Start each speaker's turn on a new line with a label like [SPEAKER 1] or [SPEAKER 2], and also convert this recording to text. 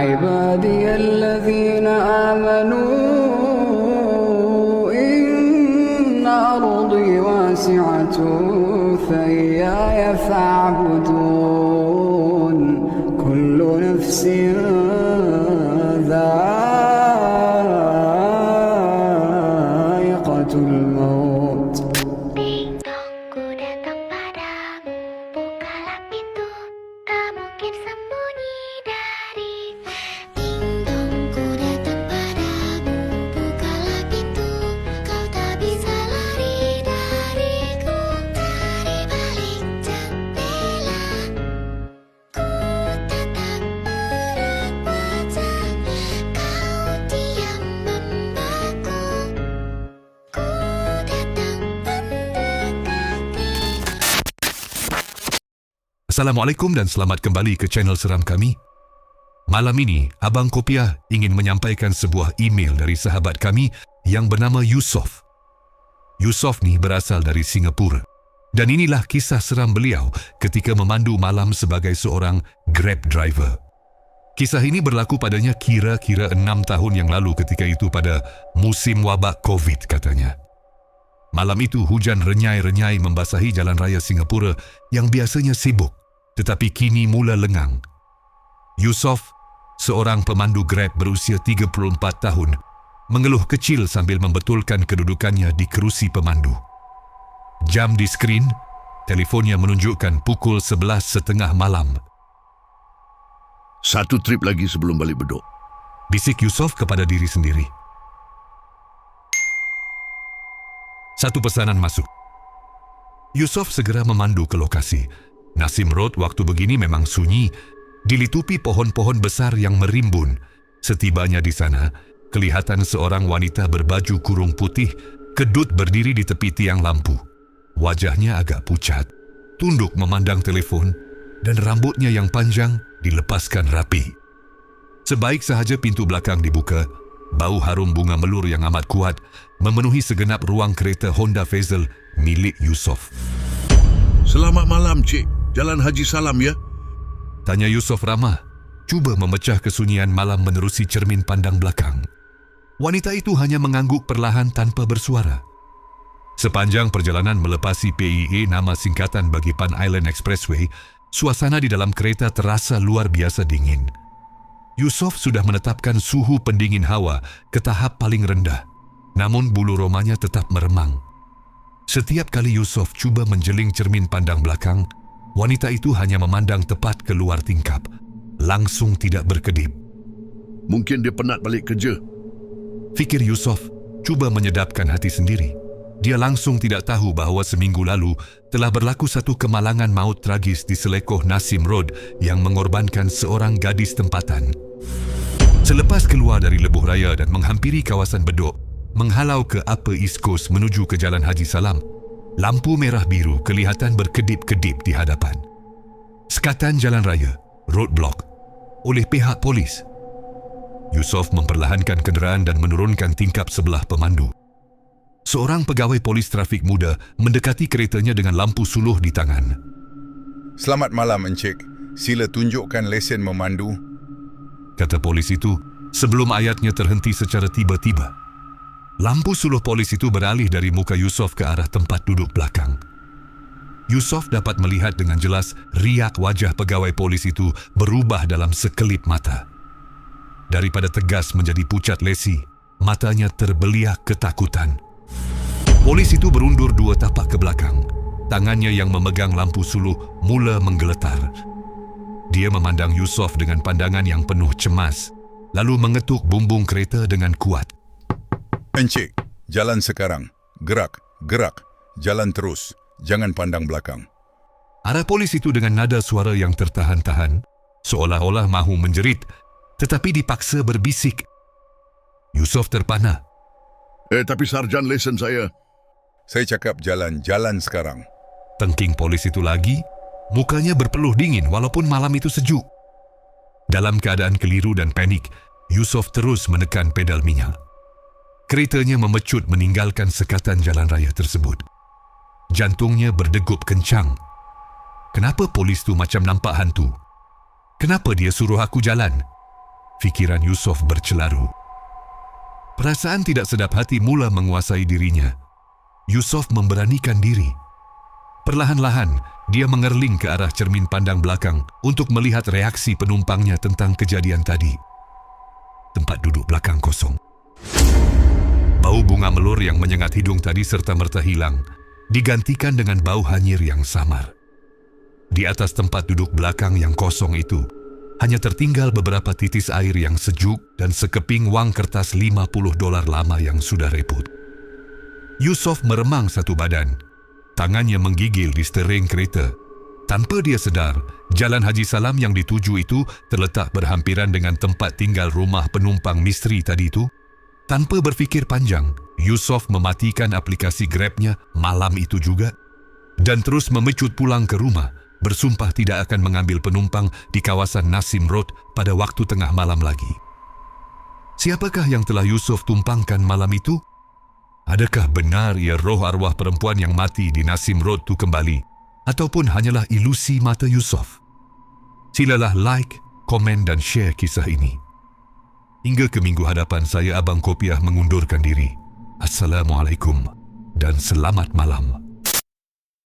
[SPEAKER 1] عبادي الذين آمنوا إن أرضي واسعة فإياي فاعبدون كل نفس ذائقة الموت.
[SPEAKER 2] Ding dong, ku datang padamu. Bukalah pintu, tak mungkin sembunyi dari. Ding dong, ku datang padamu. Bukalah pintu, kau tak bisa lari dariku. Dari balik jendela, ku tatap erat wajah. Kau diam membeku. Ku datang mendekati.
[SPEAKER 3] Assalamualaikum dan selamat kembali ke channel seram kami. Malam ini, Abang Kopiah ingin menyampaikan sebuah email dari sahabat kami yang bernama Yusof. Yusof ni berasal dari Singapura. Dan inilah kisah seram beliau ketika memandu malam sebagai seorang Grab driver. Kisah ini berlaku padanya kira-kira 6 tahun yang lalu ketika itu pada musim wabak COVID katanya. Malam itu hujan renyai-renyai membasahi jalan raya Singapura yang biasanya sibuk, tetapi kini mula lengang. Yusof, seorang pemandu Grab berusia 34 tahun, mengeluh kecil sambil membetulkan kedudukannya di kerusi pemandu. Jam di skrin, telefonnya menunjukkan pukul 11.30 malam.
[SPEAKER 4] Satu trip lagi sebelum balik Bedok.
[SPEAKER 3] Bisik Yusof kepada diri sendiri. Satu pesanan masuk. Yusof segera memandu ke lokasi. Nasim Road waktu begini memang sunyi, dilitupi pohon-pohon besar yang merimbun. Setibanya di sana, kelihatan seorang wanita berbaju kurung putih kedut berdiri di tepi tiang lampu. Wajahnya agak pucat, tunduk memandang telefon, dan rambutnya yang panjang dilepaskan rapi. Sebaik sahaja pintu belakang dibuka, bau harum bunga melur yang amat kuat memenuhi segenap ruang kereta Honda Vezel milik Yusof.
[SPEAKER 4] Selamat malam, Cik. Jalan Haji Salam, ya?
[SPEAKER 3] Tanya Yusof ramah, cuba memecah kesunyian malam menerusi cermin pandang belakang. Wanita itu hanya mengangguk perlahan tanpa bersuara. Sepanjang perjalanan melepasi PIA, nama singkatan bagi Pan Island Expressway, suasana di dalam kereta terasa luar biasa dingin. Yusof sudah menetapkan suhu pendingin hawa ke tahap paling rendah, namun bulu romanya tetap meremang. Setiap kali Yusof cuba menjeling cermin pandang belakang, wanita itu hanya memandang tepat keluar tingkap, langsung tidak berkedip.
[SPEAKER 4] Mungkin dia penat balik kerja.
[SPEAKER 3] Fikir Yusof, cuba menyedapkan hati sendiri. Dia langsung tidak tahu bahawa seminggu lalu telah berlaku satu kemalangan maut tragis di selekoh Nasim Road yang mengorbankan seorang gadis tempatan. Selepas keluar dari lebuh raya dan menghampiri kawasan Bedok, menghalau ke Upper East Coast menuju ke Jalan Haji Salam, lampu merah biru kelihatan berkedip-kedip di hadapan. Sekatan jalan raya, roadblock, oleh pihak polis. Yusof memperlahankan kenderaan dan menurunkan tingkap sebelah pemandu. Seorang pegawai polis trafik muda mendekati keretanya dengan lampu suluh di tangan.
[SPEAKER 5] Selamat malam, Encik. Sila tunjukkan lesen memandu.
[SPEAKER 3] Kata polis itu sebelum ayatnya terhenti secara tiba-tiba. Lampu suluh polis itu beralih dari muka Yusof ke arah tempat duduk belakang. Yusof dapat melihat dengan jelas riak wajah pegawai polis itu berubah dalam sekelip mata. Daripada tegas menjadi pucat lesi, matanya terbeliak ketakutan. Polis itu berundur 2 tapak ke belakang. Tangannya yang memegang lampu suluh mula menggeletar. Dia memandang Yusof dengan pandangan yang penuh cemas, lalu mengetuk bumbung kereta dengan kuat.
[SPEAKER 5] Encik, jalan sekarang. Gerak, gerak. Jalan terus. Jangan pandang belakang.
[SPEAKER 3] Arah polis itu dengan nada suara yang tertahan-tahan, seolah-olah mahu menjerit, tetapi dipaksa berbisik. Yusof terpana.
[SPEAKER 4] Tapi sarjan lesen saya.
[SPEAKER 5] Saya cakap jalan sekarang.
[SPEAKER 3] Tengking polis itu lagi, mukanya berpeluh dingin walaupun malam itu sejuk. Dalam keadaan keliru dan panik, Yusof terus menekan pedal minyak. Keretanya memecut meninggalkan sekatan jalan raya tersebut. Jantungnya berdegup kencang. Kenapa polis tu macam nampak hantu? Kenapa dia suruh aku jalan? fikiran Yusof bercelaru. Perasaan tidak sedap hati mula menguasai dirinya. Yusof memberanikan diri. Perlahan-lahan, dia mengerling ke arah cermin pandang belakang untuk melihat reaksi penumpangnya tentang kejadian tadi. Tempat duduk belakang kosong. Bau bunga melur yang menyengat hidung tadi serta-merta hilang, digantikan dengan bau hanyir yang samar. Di atas tempat duduk belakang yang kosong itu, hanya tertinggal beberapa titis air yang sejuk dan sekeping wang kertas $50 lama yang sudah reput. Yusof meremang satu badan. Tangannya menggigil di stering kereta. Tanpa dia sedar, Jalan Haji Salam yang dituju itu terletak berhampiran dengan tempat tinggal rumah penumpang misteri tadi itu. Tanpa berfikir panjang, Yusof mematikan aplikasi Grabnya malam itu juga dan terus memecut pulang ke rumah, bersumpah tidak akan mengambil penumpang di kawasan Nasim Road pada waktu tengah malam lagi. Siapakah yang telah Yusof tumpangkan malam itu? Adakah benar ia roh arwah perempuan yang mati di Nasim Road itu kembali? Ataupun hanyalah ilusi mata Yusof? Silalah like, komen dan share kisah ini. Hingga ke minggu hadapan, saya Abang Kopiah mengundurkan diri. Assalamualaikum dan selamat malam.